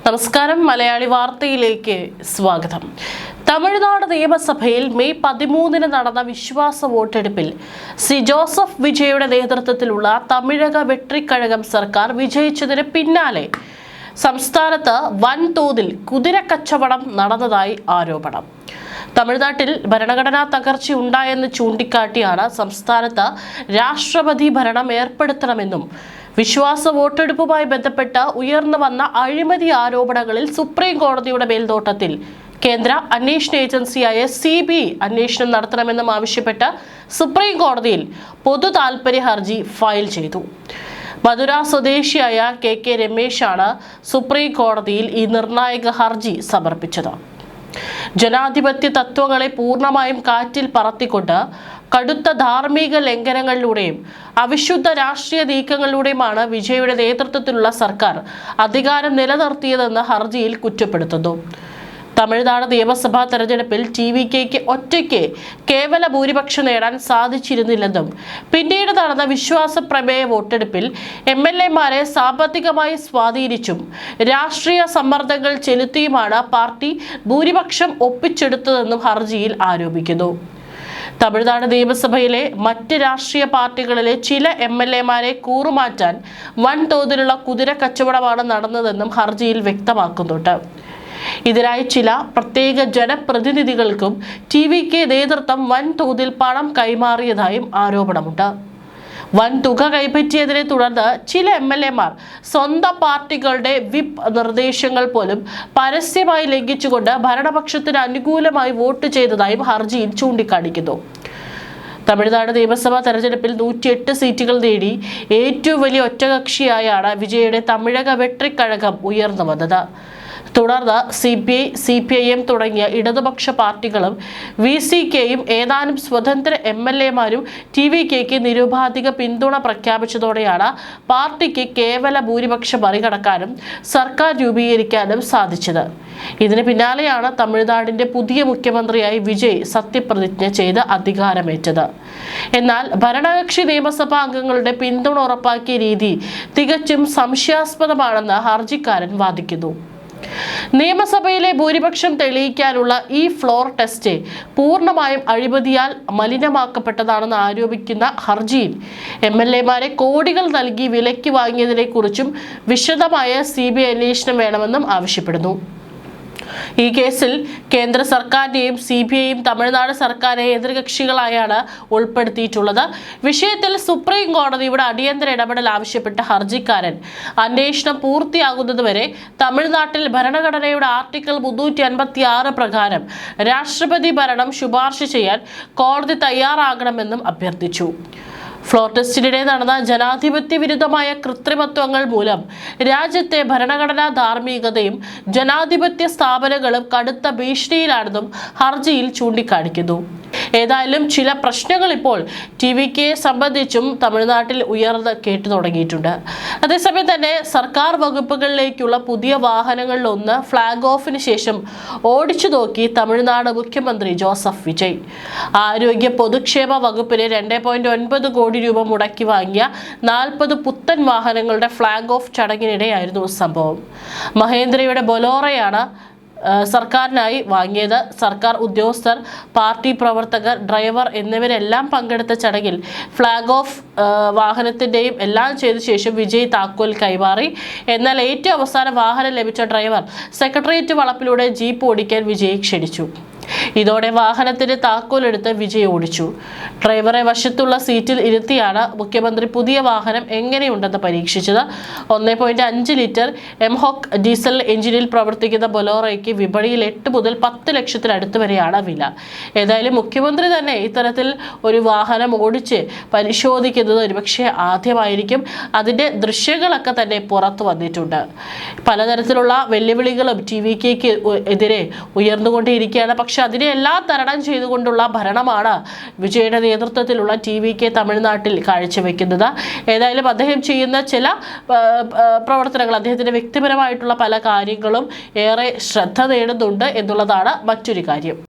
നമസ്കാരം, മലയാളി വാർത്തയിലേക്ക് സ്വാഗതം. തമിഴ്നാട് നിയമസഭയിൽ മെയ് 13 നടന്ന വിശ്വാസ വോട്ടെടുപ്പിൽ സി ജോസഫ് വിജയുടെ നേതൃത്വത്തിലുള്ള തമിഴക വെട്രിക്കഴകം സർക്കാർ വിജയിച്ചതിന് പിന്നാലെ സംസ്ഥാനത്ത് വൻതോതിൽ കുതിരക്കച്ചവടം നടന്നതായി ആരോപണം. തമിഴ്നാട്ടിൽ ഭരണഘടനാ തകർച്ച ഉണ്ടായെന്ന് ചൂണ്ടിക്കാട്ടിയാണ് സംസ്ഥാനത്ത് രാഷ്ട്രപതി ഭരണം ഏർപ്പെടുത്തണമെന്നും വിശ്വാസ വോട്ടെടുപ്പുമായി ബന്ധപ്പെട്ട് ഉയർന്നു വന്ന അഴിമതി ആരോപണങ്ങളിൽ സുപ്രീം കോടതിയുടെ മേൽനോട്ടത്തിൽ കേന്ദ്ര അന്വേഷണ ഏജൻസിയായ CBI അന്വേഷണം നടത്തണമെന്നും ആവശ്യപ്പെട്ട് സുപ്രീം കോടതിയിൽ പൊതു താൽപര്യ ഹർജി ഫയൽ ചെയ്തു. മധുര സ്വദേശിയായ KK രമേശാണ് സുപ്രീം കോടതിയിൽ ഈ നിർണായക ഹർജി സമർപ്പിച്ചത്. ജനാധിപത്യ തത്വങ്ങളെ പൂർണ്ണമായും കാറ്റിൽ പറത്തിക്കൊണ്ട് കടുത്ത ധാർമ്മിക ലംഘനങ്ങളിലൂടെയും അവിശുദ്ധ രാഷ്ട്രീയ നീക്കങ്ങളിലൂടെയുമാണ് വിജയുടെ നേതൃത്വത്തിലുള്ള സർക്കാർ അധികാരം നിലനിർത്തിയതെന്ന് ഹർജിയിൽ കുറ്റപ്പെടുത്തുന്നു. തമിഴ്നാട് നിയമസഭാ തെരഞ്ഞെടുപ്പിൽ TVKയ്ക്ക് ഒറ്റയ്ക്ക് കേവല ഭൂരിപക്ഷം നേടാൻ സാധിച്ചിരുന്നില്ലെന്നും പിന്നീട് നടന്ന വിശ്വാസ പ്രമേയ വോട്ടെടുപ്പിൽ MLAമാരെ സാമ്പത്തികമായി സ്വാധീനിച്ചും രാഷ്ട്രീയ സമ്മർദ്ദങ്ങൾ ചെലുത്തിയുമാണ് പാർട്ടി ഭൂരിപക്ഷം ഒപ്പിച്ചെടുത്തതെന്നും ഹർജിയിൽ ആരോപിക്കുന്നു. തമിഴ്നാട് നിയമസഭയിലെ മറ്റ് രാഷ്ട്രീയ പാർട്ടികളിലെ ചില MLAമാരെ കൂറുമാറ്റാൻ വൻതോതിലുള്ള കുതിര കച്ചവടമാണ് നടന്നതെന്നും ഹർജിയിൽ വ്യക്തമാക്കുന്നുണ്ട്. ഇതിനായി ചില പ്രത്യേക ജനപ്രതിനിധികൾക്കും TVK നേതൃത്വം വൻതോതിൽ പണം കൈമാറിയതായും ആരോപണമുണ്ട്. വൻ തുക കൈപ്പറ്റിയതിനെ തുടർന്ന് ചില MLAമാർ സ്വന്തം പാർട്ടികളുടെ വിപ്പ് നിർദ്ദേശങ്ങൾ പോലും പരസ്യമായി ലംഘിച്ചുകൊണ്ട് ഭരണപക്ഷത്തിന് അനുകൂലമായി വോട്ട് ചെയ്തതായും ഹർജിയിൽ ചൂണ്ടിക്കാണിക്കുന്നു. തമിഴ്നാട് നിയമസഭാ തെരഞ്ഞെടുപ്പിൽ 108 സീറ്റുകൾ നേടി ഏറ്റവും വലിയ ഒറ്റകക്ഷിയായാണ് വിജയുടെ തമിഴക വെട്രിക്കഴകം ഉയർന്നു വന്നത്. തുടർന്ന് CPI, CPIM തുടങ്ങിയ ഇടതുപക്ഷ പാർട്ടികളും VCKയും ഏതാനും സ്വതന്ത്ര MLAമാരും TVKയ്ക്ക് നിരുപാധിക പിന്തുണ പ്രഖ്യാപിച്ചതോടെയാണ് പാർട്ടിക്ക് കേവല ഭൂരിപക്ഷം മറികടക്കാനും സർക്കാർ രൂപീകരിക്കാനും സാധിച്ചത്. ഇതിന് പിന്നാലെയാണ് തമിഴ്നാടിന്റെ പുതിയ മുഖ്യമന്ത്രിയായി വിജയ് സത്യപ്രതിജ്ഞ ചെയ്ത് അധികാരമേറ്റത്. എന്നാൽ ഭരണകക്ഷി നിയമസഭാ അംഗങ്ങളുടെ പിന്തുണ ഉറപ്പാക്കിയ രീതി തികച്ചും സംശയാസ്പദമാണെന്ന് ഹർജിക്കാരൻ വാദിക്കുന്നു. നിയമസഭയിലെ ഭൂരിപക്ഷം തെളിയിക്കാനുള്ള ഈ ഫ്ലോർ ടെസ്റ്റ് പൂർണ്ണമായും അഴിമതിയാൽ മലിനമാക്കപ്പെട്ടതാണെന്ന് ആരോപിക്കുന്ന ഹർജിയിൽ MLAമാരെ കോടികൾ നൽകി വിലയ്ക്ക് വാങ്ങിയതിനെ കുറിച്ചും വിശദമായ CBI അന്വേഷണം വേണമെന്നും ആവശ്യപ്പെടുന്നു. ഈ കേസിൽ കേന്ദ്ര സർക്കാരിനെയും CBIയും തമിഴ്നാട് സർക്കാരെ എതിർകക്ഷികളായാണ് ഉൾപ്പെടുത്തിയിട്ടുള്ളത്. വിഷയത്തിൽ സുപ്രീം കോടതിയുടെ അടിയന്തര ഇടപെടൽ ആവശ്യപ്പെട്ട ഹർജിക്കാരൻ അന്വേഷണം പൂർത്തിയാകുന്നതുവരെ തമിഴ്നാട്ടിൽ ഭരണഘടനയുടെ ആർട്ടിക്കിൾ 356 പ്രകാരം രാഷ്ട്രപതി ഭരണം ശുപാർശ ചെയ്യാൻ കോടതി തയ്യാറാകണമെന്നും അഭ്യർത്ഥിച്ചു. ഫ്ലോർ ടെസ്റ്റിനിടെ നടന്ന ജനാധിപത്യ വിരുദ്ധമായ കൃത്രിമത്വങ്ങൾ മൂലം രാജ്യത്തെ ഭരണഘടനാ ധാർമ്മികതയും ജനാധിപത്യ സ്ഥാപനങ്ങളും കടുത്ത ഭീഷണിയിലാണെന്നും ഹർജിയിൽ ചൂണ്ടിക്കാണിക്കുന്നു. ഏതായാലും ചില പ്രശ്നങ്ങൾ ഇപ്പോൾ TVKയെ സംബന്ധിച്ചും തമിഴ്നാട്ടിൽ ഉയർന്ന് കേട്ടു തുടങ്ങിയിട്ടുണ്ട്. അതേസമയം തന്നെ സർക്കാർ വകുപ്പുകളിലേക്കുള്ള പുതിയ വാഹനങ്ങളിലൊന്ന് ഫ്ലാഗ് ഓഫിന് ശേഷം ഓടിച്ചു നോക്കി തമിഴ്നാട് മുഖ്യമന്ത്രി ജോസഫ് വിജയ്. ആരോഗ്യ പൊതുക്ഷേമ വകുപ്പിന് 2.9 കോടി രൂപ മുടക്കി വാങ്ങിയ 40 പുത്തൻ വാഹനങ്ങളുടെ ഫ്ലാഗ് ഓഫ് ചടങ്ങിനിടെയായിരുന്നു സംഭവം. മഹേന്ദ്രയുടെ ബൊലോറയാണ് സർക്കാരിനായി വാങ്ങിയത്. സർക്കാർ ഉദ്യോഗസ്ഥർ, പാർട്ടി പ്രവർത്തകർ, ഡ്രൈവർ എന്നിവരെല്ലാം പങ്കെടുത്ത ചടങ്ങിൽ ഫ്ലാഗ് ഓഫ് വാഹനത്തിൻ്റെയും എല്ലാം ചെയ്ത ശേഷം വിജയ് താക്കോൽ കൈമാറി. എന്നാൽ ഏറ്റവും അവസാനം വാഹനം ലഭിച്ച ഡ്രൈവർ സെക്രട്ടേറിയറ്റ് വളപ്പിലൂടെ ജീപ്പ് ഓടിക്കാൻ വിജയ് ക്ഷണിച്ചു. ഇതോടെ വാഹനത്തിന്റെ താക്കോലെടുത്ത് വിജയ് ഓടിച്ചു. ഡ്രൈവറെ വശത്തുള്ള സീറ്റിൽ ഇരുത്തിയാണ് മുഖ്യമന്ത്രി പുതിയ വാഹനം എങ്ങനെയുണ്ടെന്ന് പരീക്ഷിച്ചത്. 1.5 ലിറ്റർ MHOC ഡീസൽ എഞ്ചിനിൽ പ്രവർത്തിക്കുന്ന ബൊലോറയ്ക്ക് വിപണിയിൽ 8 മുതൽ 10 ലക്ഷത്തിനടുത്ത് വരെയാണ് വില. ഏതായാലും മുഖ്യമന്ത്രി തന്നെ ഇത്തരത്തിൽ ഒരു വാഹനം ഓടിച്ച് പരിശോധിക്കുന്നത് ഒരുപക്ഷെ ആദ്യമായിരിക്കും. അതിന്റെ ദൃശ്യങ്ങളൊക്കെ തന്നെ പുറത്തു വന്നിട്ടുണ്ട്. പലതരത്തിലുള്ള വെല്ലുവിളികളും TVKയ്ക്ക് എതിരെ ഉയർന്നുകൊണ്ടേയിരിക്കുകയാണ്. പക്ഷെ അതിനെല്ലാം തരണം ചെയ്തുകൊണ്ടുള്ള ഭരണമാണ് വിജയുടെ നേതൃത്വത്തിലുള്ള TVK തമിഴ്നാട്ടിൽ കാഴ്ചവെക്കുന്നത്. ഏതായാലും അദ്ദേഹം ചെയ്യുന്ന ചില പ്രവർത്തനങ്ങൾ, അദ്ദേഹത്തിന്റെ വ്യക്തിപരമായിട്ടുള്ള പല കാര്യങ്ങളും ഏറെ ശ്രദ്ധ നേടുന്നുണ്ട് എന്നുള്ളതാണ് മറ്റൊരു കാര്യം.